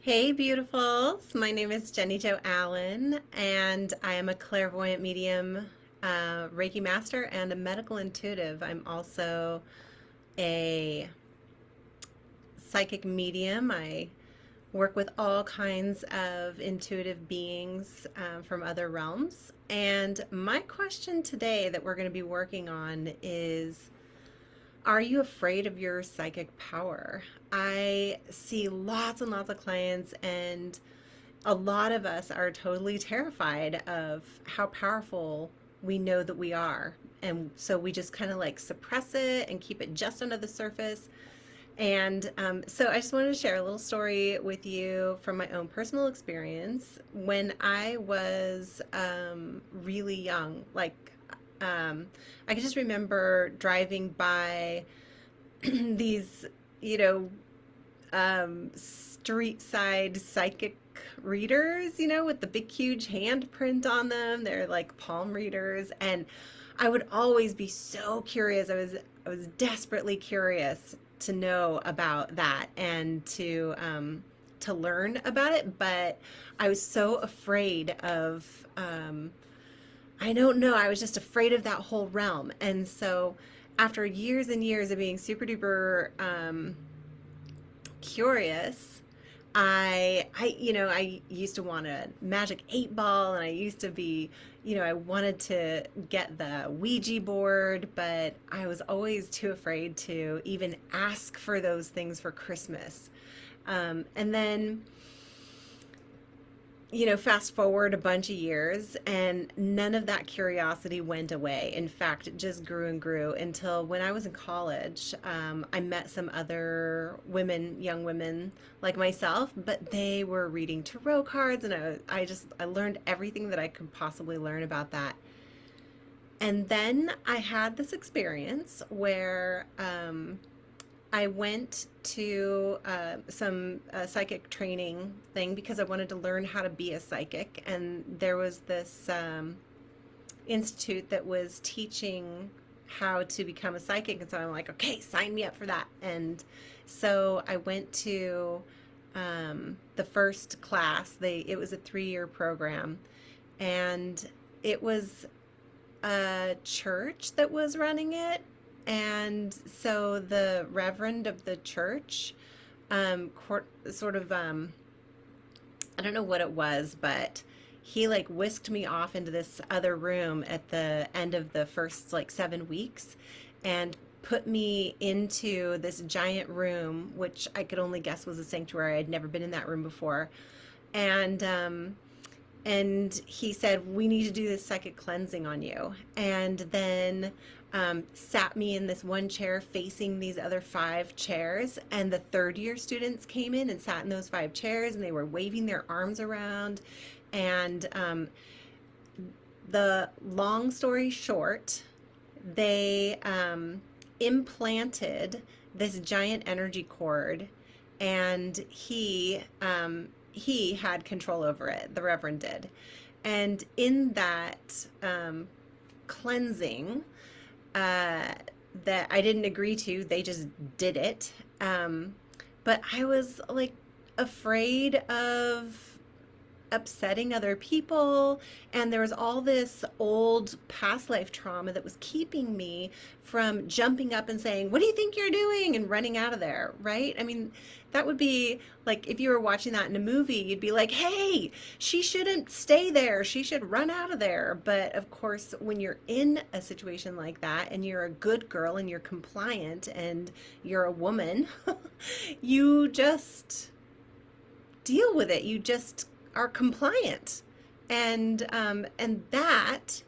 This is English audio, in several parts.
Hey, beautifuls. My name is Jenny Jo Allen, and I am a clairvoyant medium, Reiki master, and a medical intuitive. I'm also a psychic medium. I work with all kinds of intuitive beings from other realms. And my question today that we're going to be working on is, are you afraid of your psychic power? I see lots and lots of clients, and a lot of us are totally terrified of how powerful we know that we are. And so we just kind of like suppress it and keep it just under the surface. And so I just wanted to share a little story with you from my own personal experience. When I was really young, I can just remember driving by these, you know, street side psychic readers, with the big, huge handprint on them. They're like palm readers. And I would always be so curious. I was desperately curious to know about that and to learn about it. But I was so afraid of, I don't know, I was just afraid of that whole realm. And so after years and years of being super duper curious, I used to want a magic 8 ball, and I used to be, I wanted to get the Ouija board, but I was always too afraid to even ask for those things for Christmas. And then fast forward a bunch of years, and none of that curiosity went away. In fact, it just grew and grew until when I was in college, I met some other women, young women like myself, but they were reading tarot cards, and I learned everything that I could possibly learn about that. And then I had this experience where I went to some psychic training thing because I wanted to learn how to be a psychic. And there was this institute that was teaching how to become a psychic. And so I'm like, okay, sign me up for that. And so I went to the first class. It was a 3-year program. And it was a church that was running it. And so the reverend of the church, sort of, I don't know what it was, but he like whisked me off into this other room at the end of the first like 7 weeks and put me into this giant room, which I could only guess was a sanctuary. I'd never been in that room before. And, and he said, we need to do this psychic cleansing on you. And then sat me in this one chair facing these other 5 chairs. And the third-year students came in and sat in those 5 chairs, and they were waving their arms around. And the long story short, they implanted this giant energy cord, and he had control over it. The Reverend did. And in that cleansing that I didn't agree to, they just did it. But I was like afraid of upsetting other people, and there was all this old past life trauma that was keeping me from jumping up and saying, what do you think you're doing, and running out of there, right? I mean, that would be like if you were watching that in a movie, you'd be like, hey, she shouldn't stay there, she should run out of there. But of course, when you're in a situation like that and you're a good girl and you're compliant and you're a woman, you just deal with it. You just are compliant, and that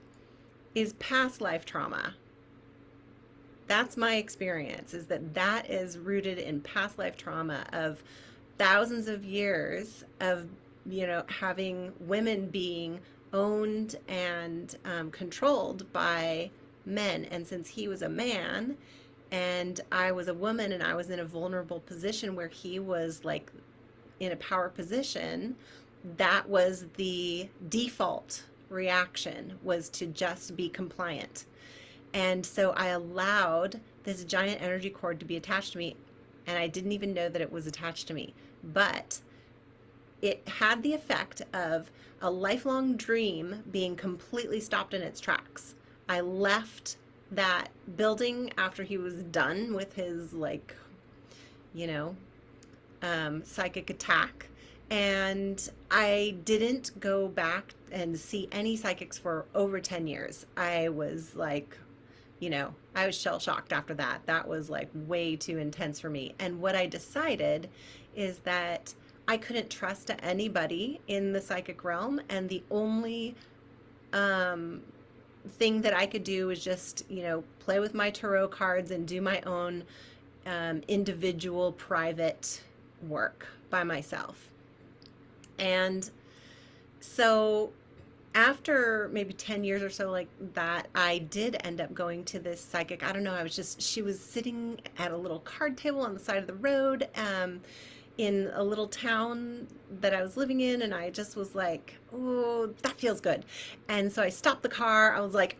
is past life trauma. That's my experience, is that is rooted in past life trauma of thousands of years of having women being owned and controlled by men. And since he was a man and I was a woman and I was in a vulnerable position where he was like in a power position, that was the default reaction, was to just be compliant. And so I allowed this giant energy cord to be attached to me, and I didn't even know that it was attached to me. But it had the effect of a lifelong dream being completely stopped in its tracks. I left that building after he was done with his, like, you know, psychic attack. And I didn't go back and see any psychics for over 10 years. I was like, I was shell shocked after that. That was like way too intense for me. And what I decided is that I couldn't trust anybody in the psychic realm. And the only um, thing that I could do was just, play with my tarot cards and do my own individual private work by myself. And so after maybe 10 years or so like that, I did end up going to this psychic. I don't know, she was sitting at a little card table on the side of the road, in a little town that I was living in, and I just was like, oh, that feels good. And so I stopped the car. I was like,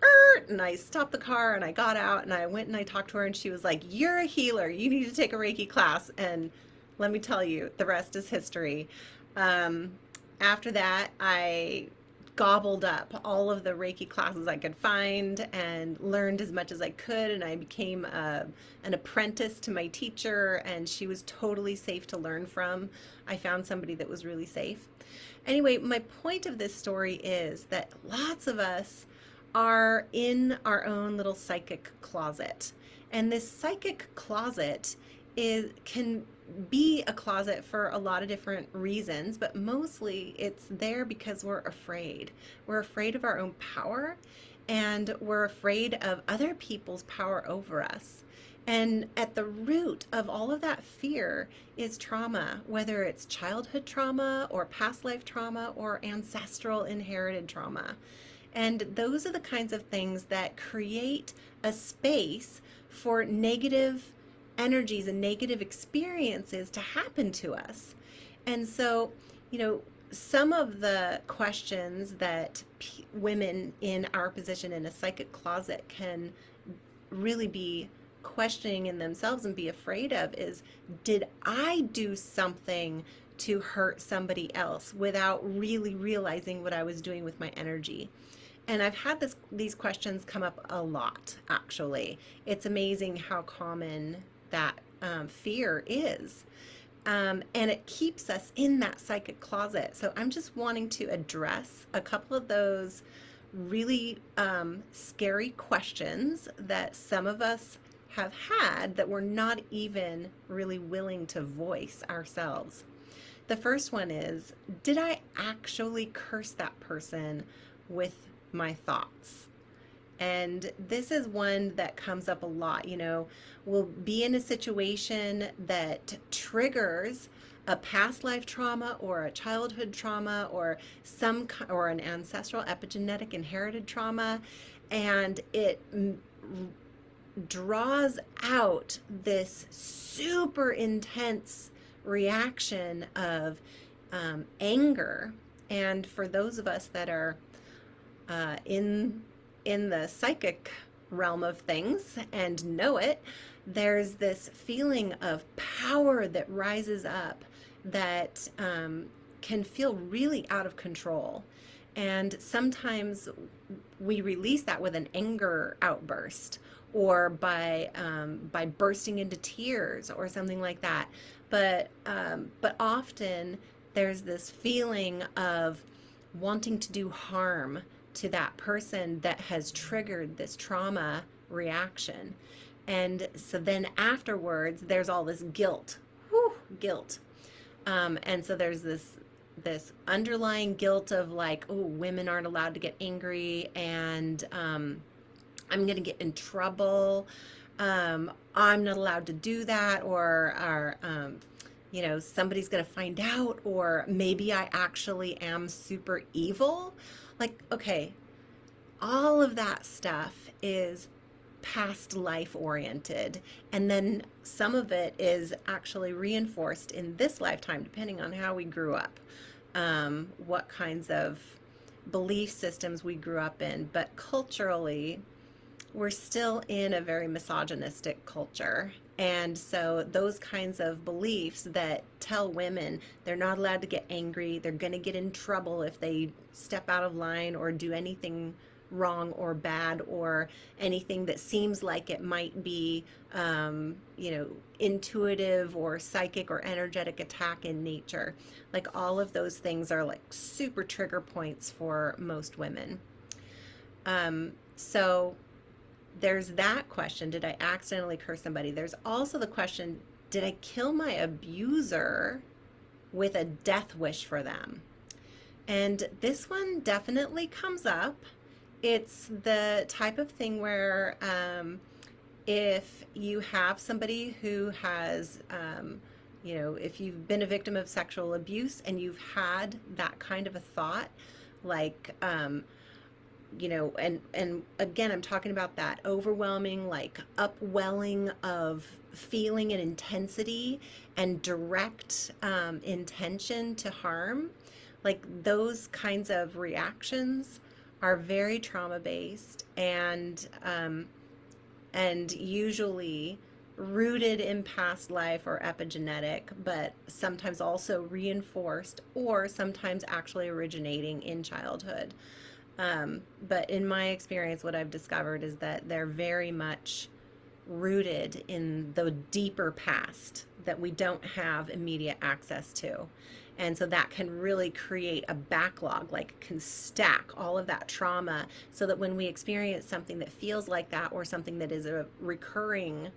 and I stopped the car and I got out and I went and I talked to her, and she was like, you're a healer. You need to take a Reiki class. And let me tell you, the rest is history. Um, After that, I gobbled up all of the Reiki classes I could find and learned as much as I could. And I became an apprentice to my teacher, and she was totally safe to learn from. I found somebody that was really safe. Anyway, my point of this story is that lots of us are in our own little psychic closet. And this psychic closet can be a closet for a lot of different reasons, but mostly it's there because we're afraid. We're afraid of our own power, and we're afraid of other people's power over us. And at the root of all of that fear is trauma, whether it's childhood trauma or past life trauma or ancestral inherited trauma. And those are the kinds of things that create a space for negative energies and negative experiences to happen to us. And so, some of the questions that women in our position in a psychic closet can really be questioning in themselves and be afraid of is, did I do something to hurt somebody else without really realizing what I was doing with my energy? And I've had these questions come up a lot, actually. It's amazing how common that fear is. And it keeps us in that psychic closet. So I'm just wanting to address a couple of those really scary questions that some of us have had that we're not even really willing to voice ourselves. The first one is, did I actually curse that person with my thoughts? And this is one that comes up a lot. We'll be in a situation that triggers a past life trauma or a childhood trauma or or an ancestral epigenetic inherited trauma, and it draws out this super intense reaction of anger. And for those of us that are in the psychic realm of things and know it, there's this feeling of power that rises up that can feel really out of control. And sometimes we release that with an anger outburst, or by bursting into tears or something like that. But often there's this feeling of wanting to do harm to that person that has triggered this trauma reaction. And so then afterwards, there's all this guilt. Guilt. And so there's this underlying guilt of like, oh, women aren't allowed to get angry, and I'm going to get in trouble. I'm not allowed to do that, or somebody's going to find out, or maybe I actually am super evil. Like, okay, all of that stuff is past life oriented, and then some of it is actually reinforced in this lifetime, depending on how we grew up, what kinds of belief systems we grew up in. But culturally, we're still in a very misogynistic culture, And so those kinds of beliefs that tell women they're not allowed to get angry, they're going to get in trouble if they step out of line or do anything wrong or bad or anything that seems like it might be, intuitive or psychic or energetic attack in nature. Like all of those things are like super trigger points for most women. So there's that question, did I accidentally curse somebody? There's also the question, did I kill my abuser with a death wish for them? And this one definitely comes up. It's the type of thing where if you have somebody who has, if you've been a victim of sexual abuse and you've had that kind of a thought, like, and again, I'm talking about that overwhelming, like upwelling of feeling and intensity and direct intention to harm, like those kinds of reactions are very trauma based and usually rooted in past life or epigenetic, but sometimes also reinforced or sometimes actually originating in childhood. But in my experience, what I've discovered is that they're very much rooted in the deeper past that we don't have immediate access to. And so that can really create a backlog, like can stack all of that trauma so that when we experience something that feels like that or something that is a recurring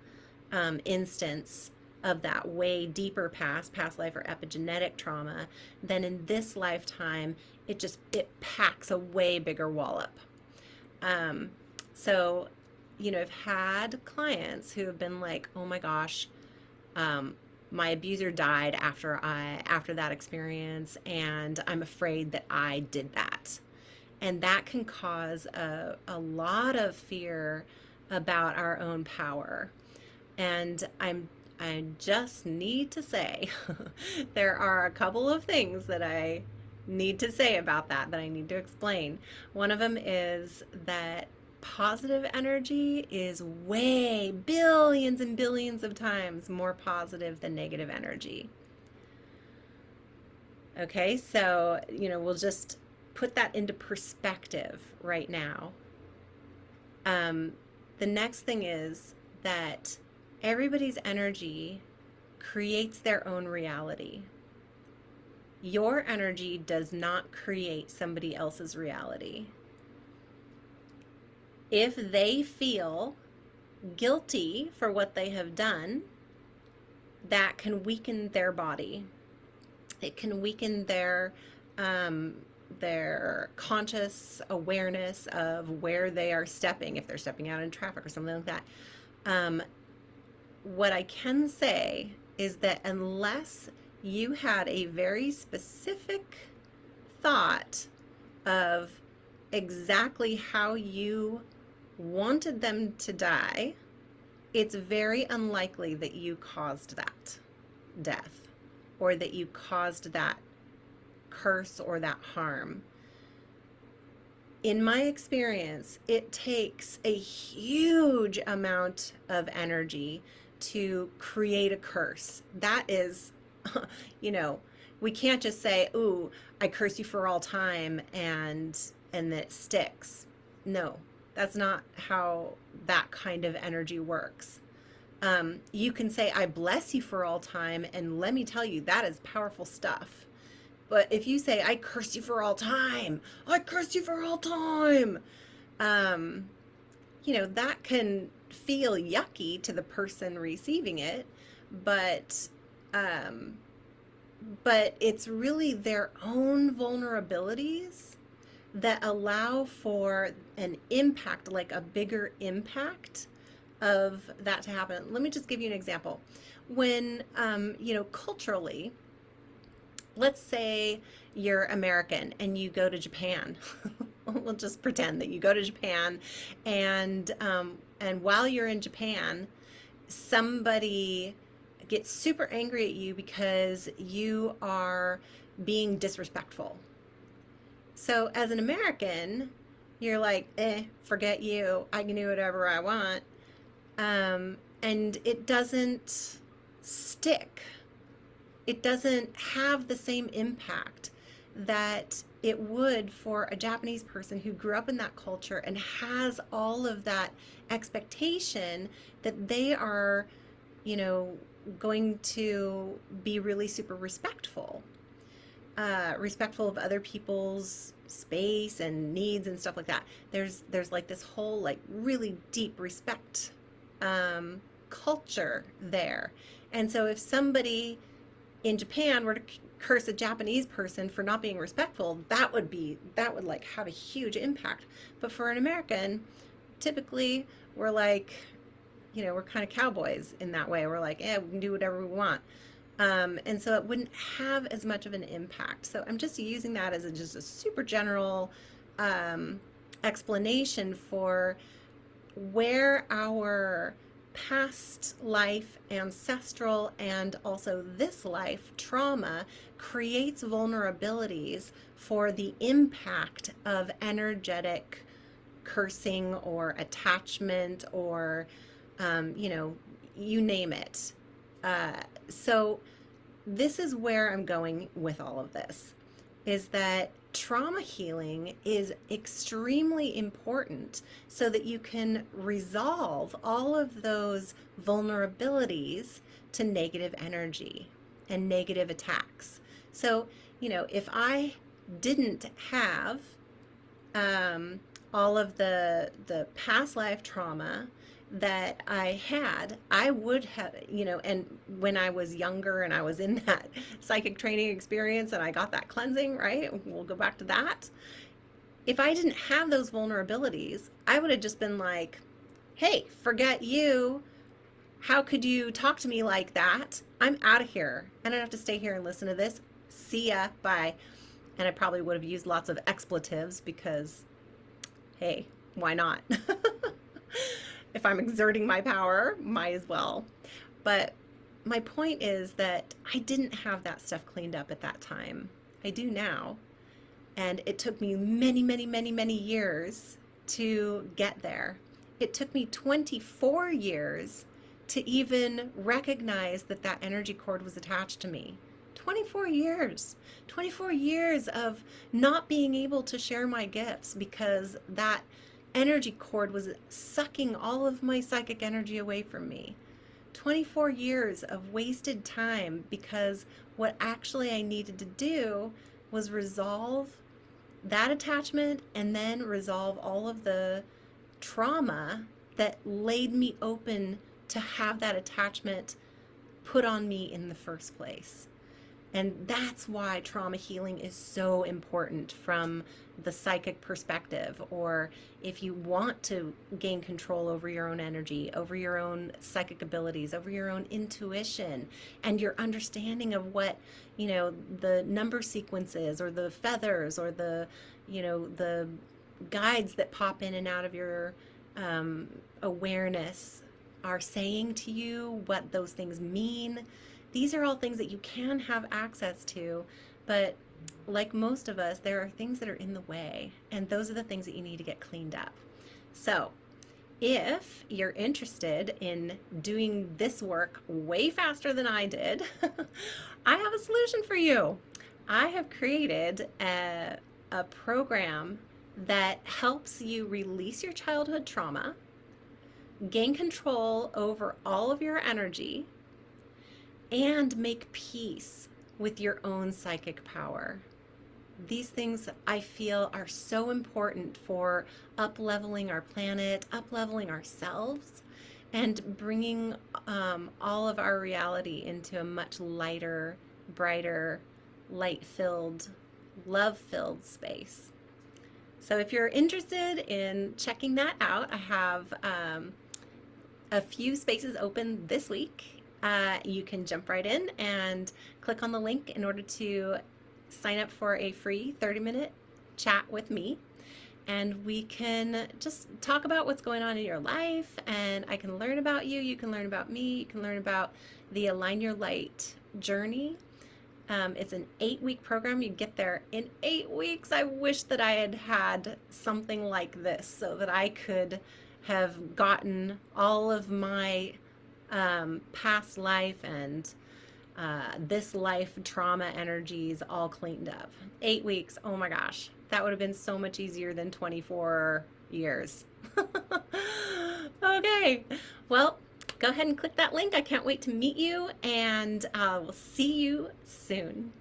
instance of that way deeper past life or epigenetic trauma, then in this lifetime, it packs a way bigger wallop. Um, so, I've had clients who have been like, "Oh my gosh, my abuser died after that experience, and I'm afraid that I did that." And that can cause a lot of fear about our own power. And I just need to say there are a couple of things that I need to say about that I need to explain. One of them is that positive energy is way billions and billions of times more positive than negative energy. Okay, so, we'll just put that into perspective right now. The next thing is that everybody's energy creates their own reality. Your energy does not create somebody else's reality. If they feel guilty for what they have done, that can weaken their body. It can weaken their conscious awareness of where they are stepping, if they're stepping out in traffic or something like that. What I can say is that unless you had a very specific thought of exactly how you wanted them to die, it's very unlikely that you caused that death or that you caused that curse or that harm. In my experience, it takes a huge amount of energy to create a curse. That is, we can't just say, "Ooh, I curse you for all time," and it sticks. No, that's not how that kind of energy works. You can say, "I bless you for all time," and let me tell you, that is powerful stuff. But if you say, "I curse you for all time," I curse you for all time, that can feel yucky to the person receiving it, but it's really their own vulnerabilities that allow for an impact, like a bigger impact of that to happen. Let me just give you an example. When, culturally, let's say you're American and you go to Japan. We'll just pretend that you go to Japan, and while you're in Japan, somebody gets super angry at you because you are being disrespectful. So as an American, you're like, forget you. I can do whatever I want. and it doesn't stick. It doesn't have the same impact that it would for a Japanese person who grew up in that culture and has all of that expectation that they are, you know, going to be really super respectful, respectful of other people's space and needs and stuff like that. There's like this whole like really deep respect culture there. And so if somebody in Japan were to curse a Japanese person for not being respectful, that would like have a huge impact. But for an American, typically we're like, you know, we're kind of cowboys in that way. We're like, yeah, we can do whatever we want. And so it wouldn't have as much of an impact. So I'm just using that as just a super general explanation for where our past life, ancestral, and also this life trauma creates vulnerabilities for the impact of energetic cursing or attachment or, you know, you name it. So this is where I'm going with all of this, is that trauma healing is extremely important so that you can resolve all of those vulnerabilities to negative energy and negative attacks. So, you know, if I didn't have all of the past life trauma that I had, I would have, you know, and when I was younger and I was in that psychic training experience and I got that cleansing, right? We'll go back to that. If I didn't have those vulnerabilities, I would have just been like, hey, forget you. How could you talk to me like that? I'm out of here. I don't have to stay here and listen to this. See ya. Bye. And I probably would have used lots of expletives because, hey, why not? If I'm exerting my power, might as well. But my point is that I didn't have that stuff cleaned up at that time. I do now. And it took me many, many, many, many years to get there. It took me 24 years to even recognize that that energy cord was attached to me. 24 years. 24 years of not being able to share my gifts because that energy cord was sucking all of my psychic energy away from me. 24 years of wasted time because what actually I needed to do was resolve that attachment and then resolve all of the trauma that laid me open to have that attachment put on me in the first place. And that's why trauma healing is so important from the psychic perspective, or if you want to gain control over your own energy, over your own psychic abilities, over your own intuition, and your understanding of what, you know, the number sequences or the feathers or the, you know, the guides that pop in and out of your awareness are saying to you, what those things mean. These are all things that you can have access to, but like most of us, there are things that are in the way, and those are the things that you need to get cleaned up. So if you're interested in doing this work way faster than I did, I have a solution for you. I have created a program that helps you release your childhood trauma, gain control over all of your energy, and make peace with your own psychic power. These things I feel are so important for up-leveling our planet, up-leveling ourselves, and bringing all of our reality into a much lighter, brighter, light-filled, love-filled space. So if you're interested in checking that out, I have a few spaces open this week. You can jump right in and click on the link in order to sign up for a free 30-minute chat with me. And we can just talk about what's going on in your life, and I can learn about you, you can learn about me, you can learn about the Align Your Light journey. It's an 8-week program. You get there in 8 weeks. I wish that I had had something like this so that I could have gotten all of my past life and this life trauma energies all cleaned up. 8 weeks, oh my gosh, that would have been so much easier than 24 years. Okay, well, go ahead and click that link. I can't wait to meet you, and we'll see you soon.